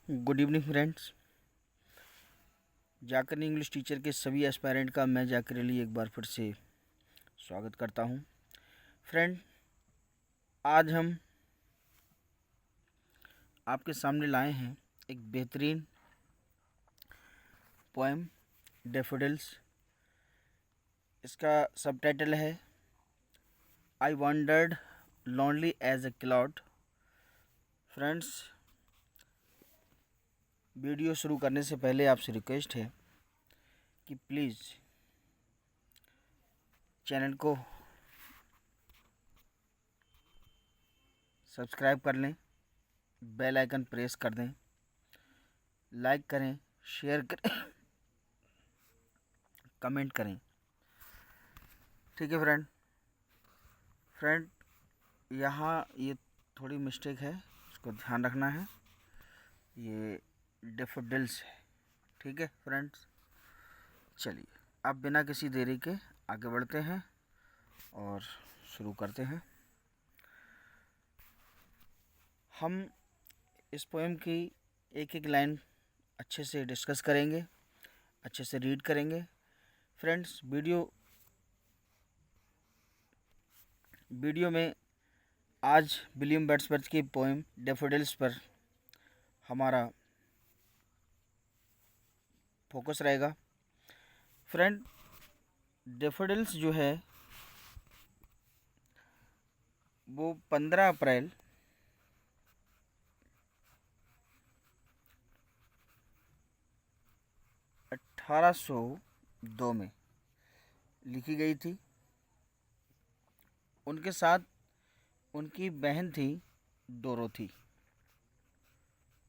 Good evening friends. जाकर English teacher के सभी एस्पायरेंट का मैं जाकर अली एक बार फिर से स्वागत करता हूं। फ्रेंड, आज हम आपके सामने लाए हैं एक बेहतरीन पोएम डैफोडिल्स। इसका सबटाइटल है I wandered lonely as a cloud. Friends, video शुरू करने से पहले आपसे रिक्वेस्ट है कि प्लीज़ चैनल को सब्सक्राइब कर लें, बेल आइकन प्रेस कर दें, लाइक करें, शेयर करें, कमेंट करें। ठीक है फ्रेंड, यहाँ ये थोड़ी मिस्टेक है, इसको ध्यान रखना है। ये डैफोडिल्स है। ठीक है फ्रेंड्स, चलिए अब बिना किसी देरी के आगे बढ़ते हैं और शुरू करते हैं। हम इस पोएम की एक एक लाइन अच्छे से डिस्कस करेंगे, अच्छे से रीड करेंगे। फ्रेंड्स, वीडियो में आज विलियम वर्ड्सवर्थ की पोएम डैफोडिल्स पर हमारा फोकस रहेगा। फ्रेंड, डैफोडिल्स जो है वो 15 अप्रैल 1802 में लिखी गई थी। उनके साथ उनकी बहन थी डोरोथी।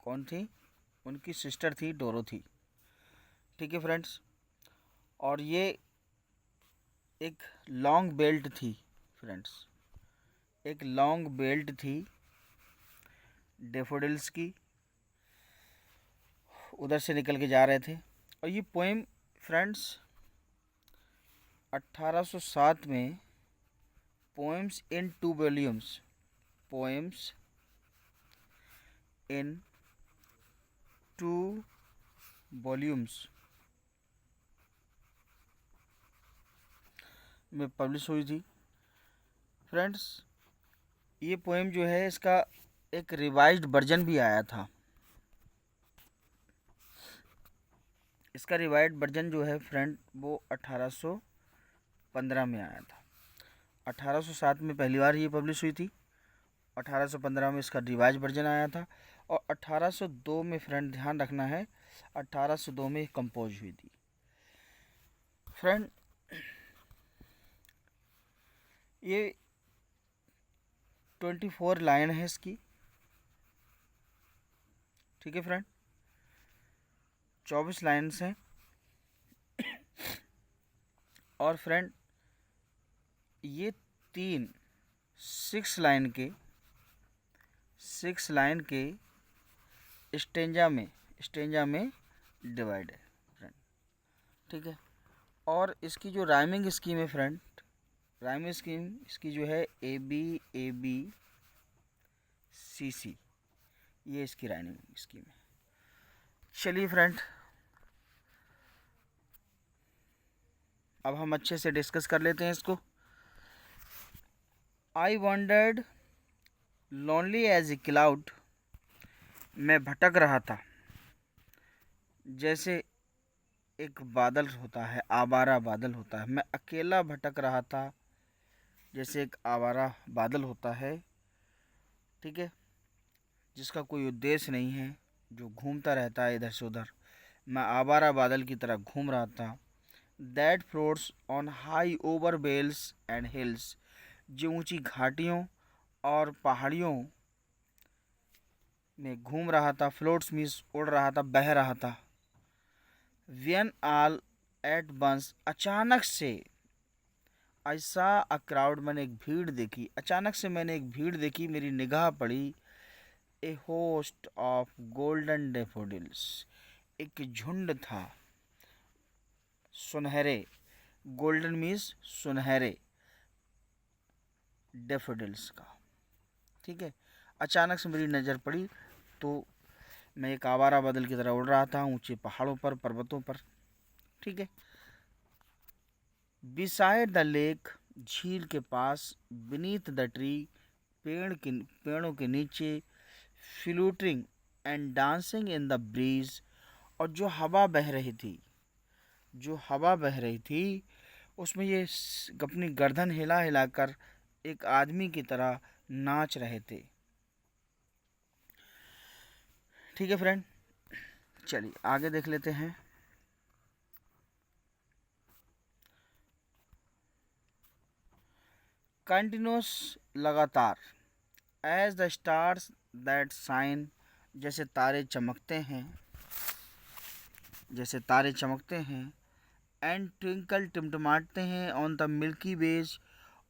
कौन थी? उनकी सिस्टर थी डोरोथी। ठीक है फ्रेंड्स, और ये एक लॉन्ग बेल्ट थी। फ्रेंड्स, एक लॉन्ग बेल्ट थी डैफोडिल्स की। उधर से निकल के जा रहे थे। और ये पोएम फ्रेंड्स 1807 में poems in 2 volumes, poems in 2 volumes में पब्लिश हुई थी। फ्रेंड्स, ये पोएम जो है इसका एक रिवाइज्ड वर्जन भी आया था। इसका रिवाइज्ड वर्जन जो है फ्रेंड वो 1815 में आया था। 1807 में पहली बार ये पब्लिश हुई थी, 1815 में इसका रिवाइज वर्जन आया था, और 1802 में फ्रेंड ध्यान रखना है 1802 में कंपोज हुई थी। फ्रेंड, ये 24 लाइन है इसकी। ठीक है फ्रेंड, 24 लाइन्स हैं। और फ्रेंड ये 6 लाइन के स्टेंजा में डिवाइड है फ्रेंड। ठीक है, और इसकी जो राइमिंग स्कीम है फ्रेंड, राइमिंग स्कीम इसकी जो है A B C, ये इसकी राइमिंग स्कीम है। चलिए फ्रेंड, अब हम अच्छे से डिस्कस कर लेते हैं इसको। I wandered lonely as a cloud, मैं भटक रहा था जैसे एक बादल होता है, आवारा बादल होता है। मैं अकेला भटक रहा था जैसे एक आवारा बादल होता है। ठीक है, जिसका कोई उद्देश्य नहीं है, जो घूमता रहता है इधर से उधर। मैं आवारा बादल की तरह घूम रहा था। That floats on high over vales and hills, जो ऊंची घाटियों और पहाड़ियों में घूम रहा था। फ्लोट्स मीन्स उड़ रहा था, बह रहा था। व्हेन ऑल एट वंस, अचानक से। आई सा अ क्राउड, मैंने एक भीड़ देखी। अचानक से मैंने एक भीड़ देखी, मेरी निगाह पड़ी। ए होस्ट ऑफ गोल्डन डैफोडिल्स, एक झुंड था सुनहरे, गोल्डन मीन्स सुनहरे, डैफोडिल्स का। ठीक है, अचानक से मेरी नज़र पड़ी तो मैं एक आवारा बादल की तरह उड़ रहा था ऊंचे पहाड़ों पर, पर्वतों पर। ठीक है। बिसाइड द लेक, झील के पास, बीनीथ द ट्री, पेड़ों के नीचे, fluting and dancing in the breeze, और जो हवा बह रही थी, जो हवा बह रही थी उसमें ये अपनी गर्दन हिला हिलाकर एक आदमी की तरह नाच रहे थे। ठीक है फ्रेंड, चलिए आगे देख लेते हैं। कंटिन्यूस, लगातार। As the stars that shine, जैसे तारे चमकते हैं, जैसे तारे चमकते हैं। एंड ट्विंकल, टिमटिमाते हैं। ऑन द मिल्की वेज,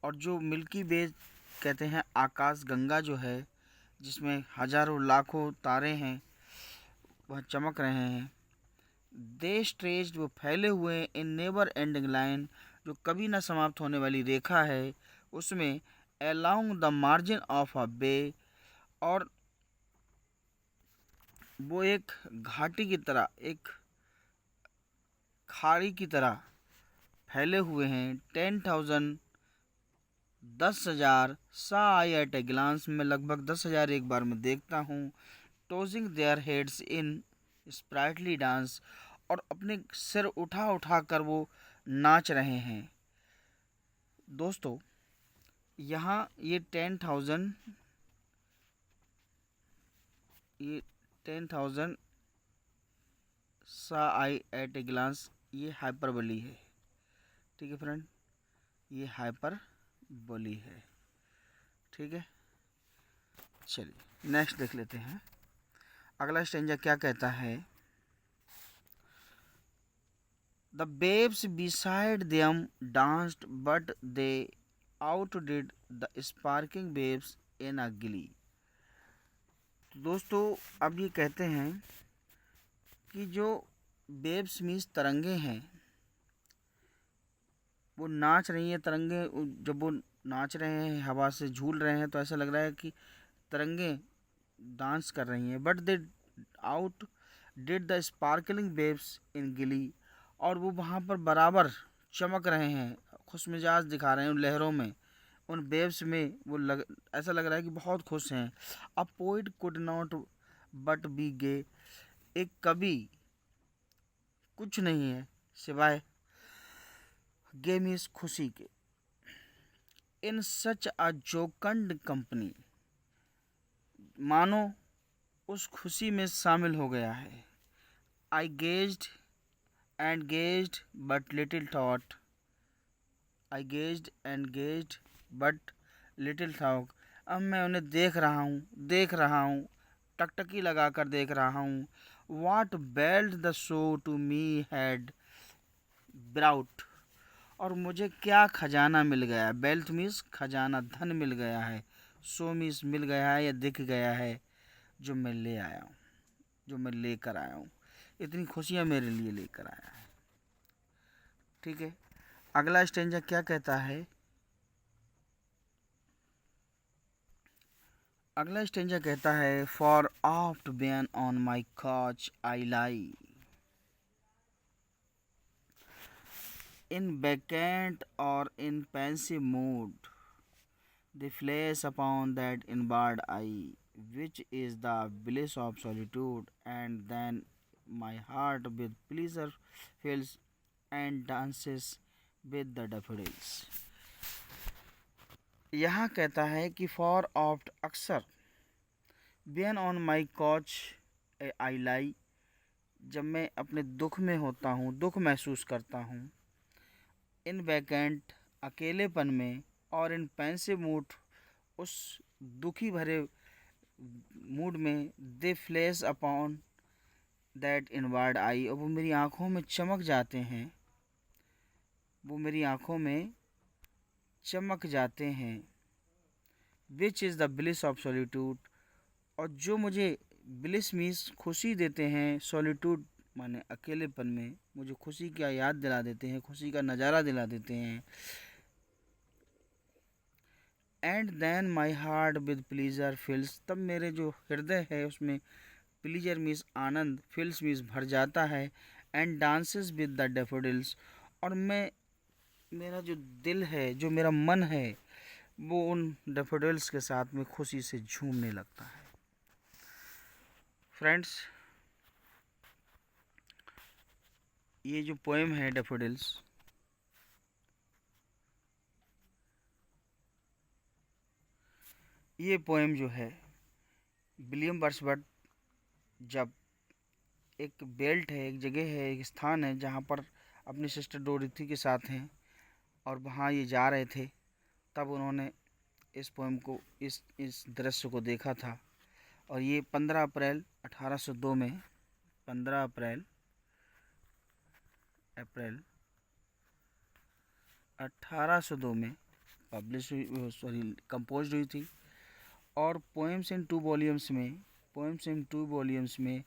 और जो मिल्की वेज कहते हैं आकाश गंगा जो है, जिसमें हजारों लाखों तारे हैं, वह चमक रहे हैं। दे स्ट्रेच्ड, वो फैले हुए हैं। इन नेवर एंडिंग लाइन, जो कभी न समाप्त होने वाली रेखा है उसमें। Along the margin of a bay, और वो एक घाटी की तरह, एक खाड़ी की तरह फैले हुए हैं। 10,000, 10,000 सा आई एट ए ग्लांस में, लगभग 10,000 एक बार में देखता हूँ। Tossing their heads in sprightly dance, और अपने सिर उठा उठा कर वो नाच रहे हैं। दोस्तों यहाँ ये 10,000, ये 10,000 सा आई एट ए ग्लांस, ये हाइपरबोली है। ठीक है फ्रेंड, ये हाइपरबोली है। ठीक है, चलिए नेक्स्ट देख लेते हैं। अगला स्टेंजा क्या कहता है। The waves beside them danced but they outdid the sparkling waves in अ गिली। दोस्तों अब ये कहते हैं कि जो बेब्स मीन्स तरंगे हैं, वो नाच रही हैं। तरंगे जब वो नाच रहे हैं, हवा से झूल रहे हैं, तो ऐसा लग रहा है कि तरंगे डांस कर रही हैं। But they out did the sparkling waves in गिली, और वो वहाँ पर बराबर चमक रहे हैं, खुश मिजाज दिखा रहे हैं उन लहरों में, उन वेव्स में। ऐसा लग रहा है कि बहुत खुश हैं। A poet could not but be gay, एक कवि कुछ नहीं है सिवाय गे मीन्स खुशी के। इन सच अ जोकंड कंपनी, मानो उस खुशी में शामिल हो गया है। I gazed and gazed but little thought, I gazed and gazed but little thought, अब मैं उन्हें देख रहा हूँ, टकटकी लगा कर देख रहा हूँ। What wealth the show to me had brought, और मुझे क्या खजाना मिल गया। बेल्ट मीन्स खजाना, धन मिल गया है। सो मीन्स मिल गया है या दिख गया है, जो मैं ले आया हूँ, जो मैं लेकर आया हूँ। इतनी खुशियाँ मेरे लिए लेकर आया है। ठीक है, अगला स्टेंजा क्या कहता है। अगला स्टेंजा कहता है। For oft when on my couch I lie, in vacant or in pensive mood, they flash upon that inward eye, which is the bliss of solitude, and then my heart with pleasure fills and dances with the daffodils। यहाँ कहता है कि for oft, अक्सर, Ben on माई कॉच आई लाई, जब मैं अपने दुख में होता हूँ, दुख महसूस करता हूँ। इन वैकेंट, अकेलेपन में, और इन पेंसिव मूड, उस दुखी भरे मूड में। दे फ्लैश अपॉन दैट इनवर्ड आई, और वो मेरी आँखों में चमक जाते हैं, वो मेरी आँखों में चमक जाते हैं। Which is the bliss of solitude, और जो मुझे ब्लिस मीन्स खुशी देते हैं, सॉलिट्यूड माने अकेलेपन में मुझे खुशी का याद दिला देते हैं, खुशी का नज़ारा दिला देते हैं। And then my heart with pleasure fills, तब मेरे जो हृदय है उसमें प्लीजर मीन्स आनंद, फील्स मीन्स भर जाता है, and dances with the daffodils, और मेरा जो दिल है, जो मेरा मन है, वो उन डैफोडिल्स के साथ में खुशी से झूमने लगता है। फ्रेंड्स, ये जो पोएम है डैफोडिल्स, ये पोएम जो है विलियम वर्ड्सवर्थ, जब एक बेल्ट है, एक जगह है, एक स्थान है जहाँ पर अपनी सिस्टर डोरिथी के साथ हैं और वहाँ ये जा रहे थे, तब उन्होंने इस पोएम को, इस दृश्य को देखा था। और ये 15 अप्रैल 1802 में 15 अप्रैल 1802 में पब्लिश हुई, सॉरी कंपोज हुई थी। और पोएम्स इन 2 वॉल्यूम्स में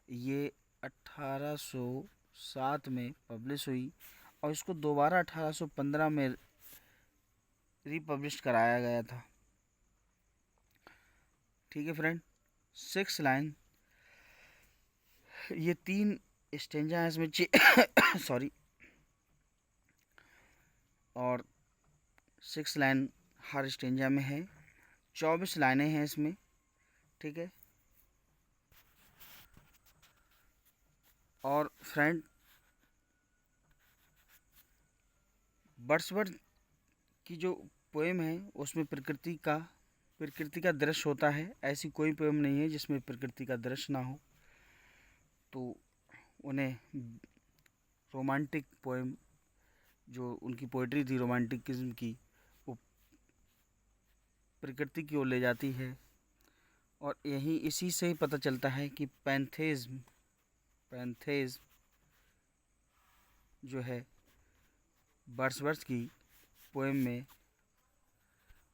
ये 1807 में पब्लिश हुई, और इसको दोबारा 1815 में रीपब्लिश कराया गया था। ठीक है फ्रेंड, 6 लाइन, ये 3 स्टेंजा है इसमें सॉरी, और 6 लाइन हर स्टेंजा में है, 24 लाइनें हैं इसमें। ठीक है, और फ्रेंड, वर्ड्सवर्थ की जो पोएम है उसमें प्रकृति का दृश्य होता है। ऐसी कोई पोएम नहीं है जिसमें प्रकृति का दृश्य ना हो। तो उन्हें रोमांटिक पोएम, जो उनकी पोइट्री थी रोमांटिकिज्म की, वो प्रकृति की ओर ले जाती है। और इसी से ही पता चलता है कि पैंथेज़्म जो है वर्ड्सवर्थ की पोएम में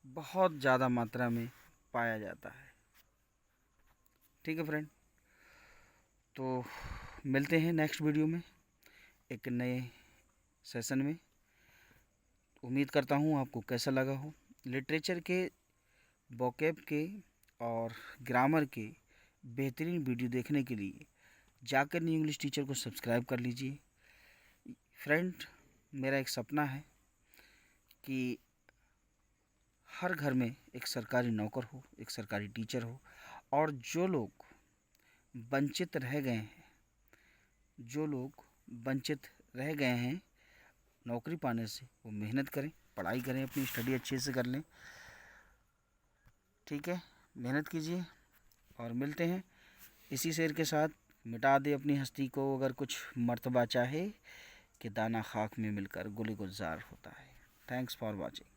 बहुत ज़्यादा मात्रा में पाया जाता है। ठीक है फ्रेंड, तो मिलते हैं नेक्स्ट वीडियो में एक नए सेशन में। उम्मीद करता हूँ आपको कैसा लगा हो। लिटरेचर के, वोकैब के और ग्रामर के बेहतरीन वीडियो देखने के लिए जाकर न्यू इंग्लिश टीचर को सब्सक्राइब कर लीजिए। फ्रेंड, मेरा एक सपना है कि हर घर में एक सरकारी नौकर हो, एक सरकारी टीचर हो, और जो लोग वंचित रह गए हैं नौकरी पाने से, वो मेहनत करें, पढ़ाई करें, अपनी स्टडी अच्छे से कर लें। ठीक है, मेहनत कीजिए, और मिलते हैं इसी शेर के साथ। मिटा दे अपनी हस्ती को अगर कुछ मर्तबा चाहे, कि दाना खाक में मिलकर गुल गुलजार होता है। Thanks for watching.